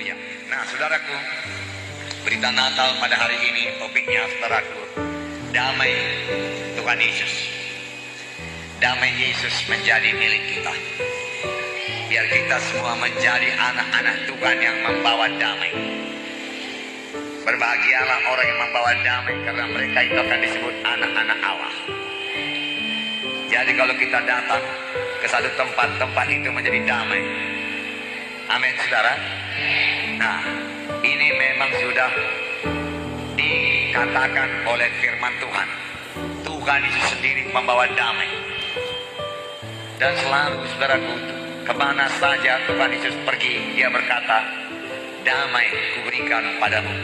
Haleluya. Nah, saudaraku, berita Natal pada hari ini topiknya, saudaraku, damai Tuhan Yesus. Damai Yesus menjadi milik kita. Biar kita semua menjadi anak-anak Tuhan yang membawa damai. Berbahagialah orang yang membawa damai, karena mereka itu akan disebut anak-anak Allah. Jadi kalau kita datang ke satu tempat itu menjadi damai. Amin, saudara. Nah, ini memang sudah dikatakan oleh firman Tuhan. Tuhan itu sendiri membawa damai. Dan selalu, saudaraku, kemana saja Tuhan Yesus pergi, dia berkata, damai kuberikan padamu.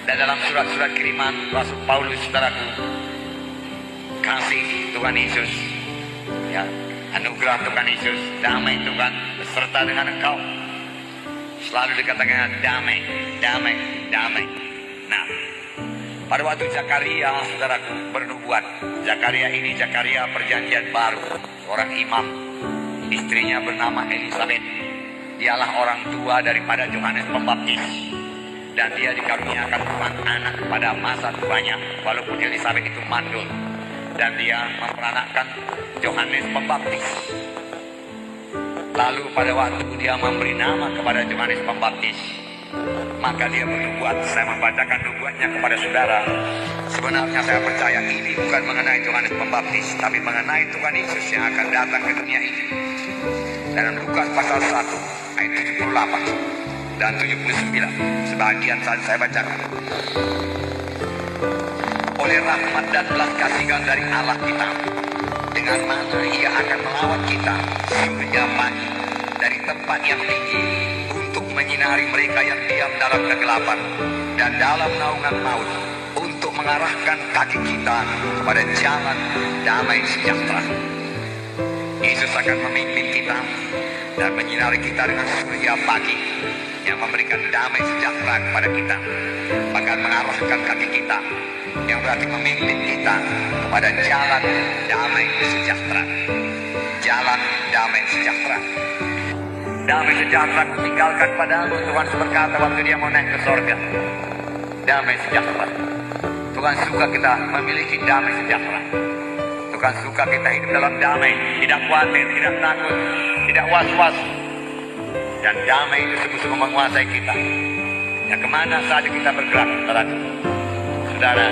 Dan dalam surat-surat kiriman Rasul Paulus, saudaraku, kasih Tuhan Yesus, ya, anugerah Tuhan Yesus, damai Tuhan beserta dengan engkau. Selalu dikatakan damai, damai, damai. Nah, pada waktu Zakaria, saudaraku, bernubuat. Zakaria ini Zakaria perjanjian baru, seorang imam. Istrinya bernama Elisabeth. Dialah orang tua daripada Yohanes Pembaptis. Dan dia dikaruniakan Tuhan anak pada masa tuanya, walaupun Elisabeth itu mandul. Dan dia memperanakkan Yohanes Pembaptis. Lalu pada waktu dia memberi nama kepada Yohanes Pembaptis, maka dia bernubuat. Saya membacakan nubuatnya kepada saudara. Sebenarnya saya percaya ini bukan mengenai Yohanes Pembaptis, tapi mengenai Tuhan Yesus yang akan datang ke dunia ini. Dalam Lukas pasal 1 ayat 78 dan 79, sebagian saat saya bacakan. Oleh rahmat dan belas kasihan dari Allah kita, dengan mana ia akan melawat kita surga pagi dari tempat yang tinggi, untuk menyinari mereka yang diam dalam kegelapan dan dalam naungan maut, untuk mengarahkan kaki kita kepada jalan damai sejahtera. Yesus akan memimpin kita dan menyinari kita dengan surya pagi yang memberikan damai sejahtera kepada kita, bahkan mengarahkan kaki kita, yang berarti memimpin kita kepada jalan damai sejahtera. Jalan damai sejahtera. Damai sejahtera kutinggalkan padamu, Tuhan berkata waktu dia mau naik ke sorga. Damai sejahtera. Tuhan suka kita memiliki damai sejahtera. Tuhan suka kita hidup dalam damai, tidak khawatir, tidak takut, tidak was-was. Dan damai itu sungguh-sungguh menguasai kita. Ya, kemana saja kita bergerak, saudara,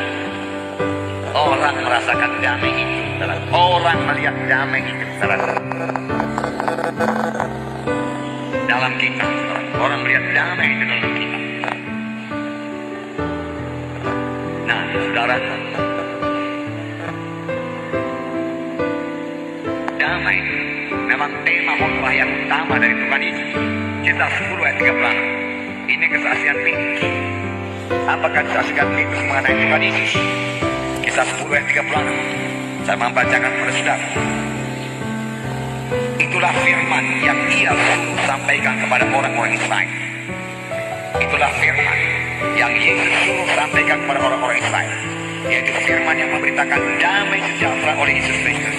orang merasakan damai itu, saudara. Orang melihat damai itu, saudara. Dalam kita, saudara. Orang melihat damai itu dalam kita. Nah, saudara, damai memang tema khotbah yang utama dari Tuhan Yesus. Kisah 10 ayat 36. Ini kesaksian Petrus. Apakah kesaksian Petrus mengenai Tuhan Yesus? Kisah 10 ayat 36. Saya membacakan kepada saudara. Itulah firman yang ia suruh sampaikan kepada orang-orang Israel. Itulah firman yang Yesus suruh sampaikan kepada orang-orang Israel, yaitu firman yang memberitakan damai sejahtera oleh Yesus Kristus,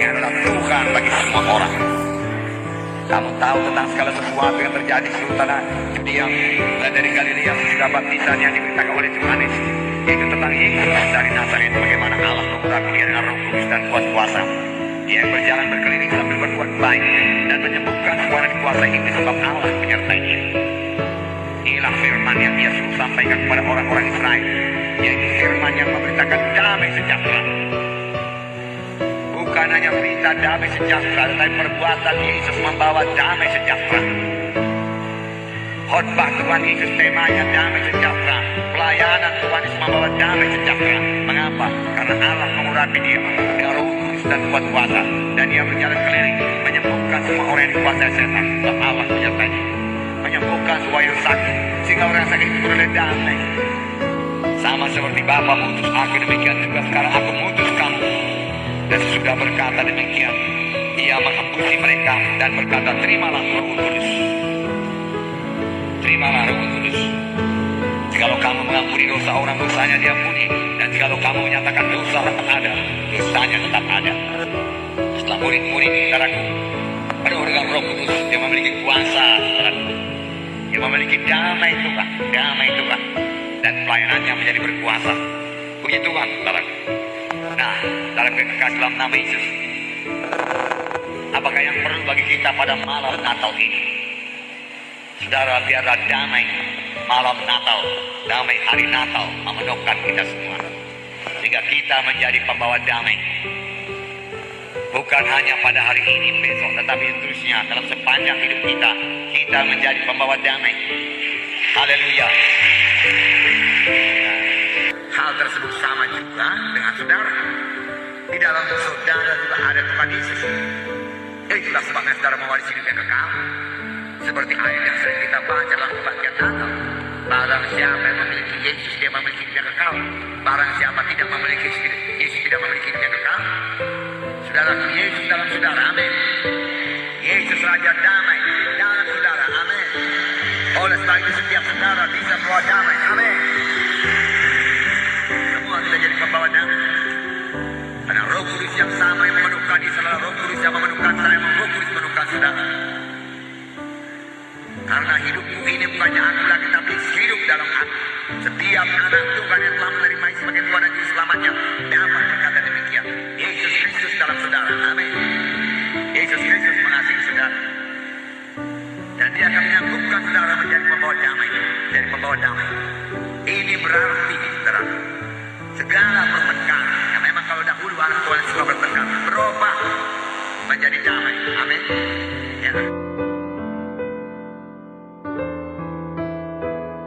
yang adalah Tuhan bagi semua orang. Kamu tahu tentang segala sesuatu yang terjadi di seluruh tanah Yudea dan dari Galilea sesudah baptisan yang diberitakan oleh Yohanes, yaitu tentang Yesus dari Nazaret, bagaimana Allah mengurapi dia dengan Roh Kudus dan kuasa. Dia yang berjalan berkeliling sambil berbuat baik dan menyembuhkan semua yang dikuasai iblis, sebab Allah menyertai dia. Inilah firman yang dia suruh sampaikan kepada orang-orang Israel, yaitu firman yang memberitakan damai sejahtera. Bukan hanya berita damai sejahtera, tetapi perbuatan Yesus membawa damai sejahtera. Khotbah Tuhan Yesus temanya damai sejahtera. Pelayanan Tuhan Yesus membawa damai sejahtera. Mengapa? Karena Allah mengurapi dia dengan Roh Kudus dan kuasa, dan dia berjalan keliling menyembuhkan semua orang yang dikuasai setan, sebab Allah menyertai dia. Menyembuhkan semua yang sakit, sehingga orang sakit itu beroleh damai. Sama seperti Bapa mengutus aku, demikian juga sekarang aku mengutus kamu. Dan sesudah berkata demikian, ia menghembusi mereka dan berkata, terimalah Roh Kudus. Terimalah Roh Kudus. Jikalau kamu mengampuni dosa orang, dosanya diampuni. Dan jikalau kamu menyatakan dosa tetap ada, dosanya tetap ada. Setelah murid-murid, saudaraku, ada orang Roh Kudus yang memiliki kuasa, saudaraku. memiliki damai Tuhan, dan pelayanannya menjadi berkuasa. Puji Tuhan, saudara. Nah, dalam kekasih dalam nama Yesus, apakah yang perlu bagi kita pada malam Natal ini? Saudara, biarlah damai malam Natal, damai hari Natal memenuhkan kita semua, sehingga kita menjadi pembawa damai. Bukan hanya pada hari ini, besok, tetapi seterusnya dalam sepanjang hidup kita, kita menjadi pembawa damai. Haleluya. Hal tersebut sama juga dengan saudara. Di dalam saudara juga ada Tuhan Yesus. Itulah sebabnya saudara mewarisi hidup yang kekal. Seperti ayat yang sering kita baca dalam kebaktian Natal. Barang siapa yang memiliki Yesus, dia memiliki hidup yang kekal. Barang siapa tidak memiliki Yesus, tidak memiliki hidup yang kekal. Saudara, Yesus dalam saudara, amin. Yesus Raja damai dalam saudara, amin. Oleh sebab itu setiap saudara bisa membawa damai, amin. Semua kita jadi pembawa damai. Ada Roh Kudus yang sama yang memenuhkan di saudara, Roh Kudus yang memenuhkan saya, Roh Kudus memenuhkan saudara. Karena hidupku ini bukannya aku lagi, tapi hidup dalam aku. Setiap anak Tuhan yang telah menerima sebagai Tuhan dan Juru Selamatnya dapat berkata demikian. Yesus Kristus dalam saudara, amin. Yesus Kristus mengasihi saudara, dan dia akan menyangkupkan saudara menjadi pembawa damai, menjadi pembawa damai. Ini berarti, saudara, segala pertengkaran yang memang kalau dahulu anak Tuhan suka bertengkar berubah menjadi damai, amin.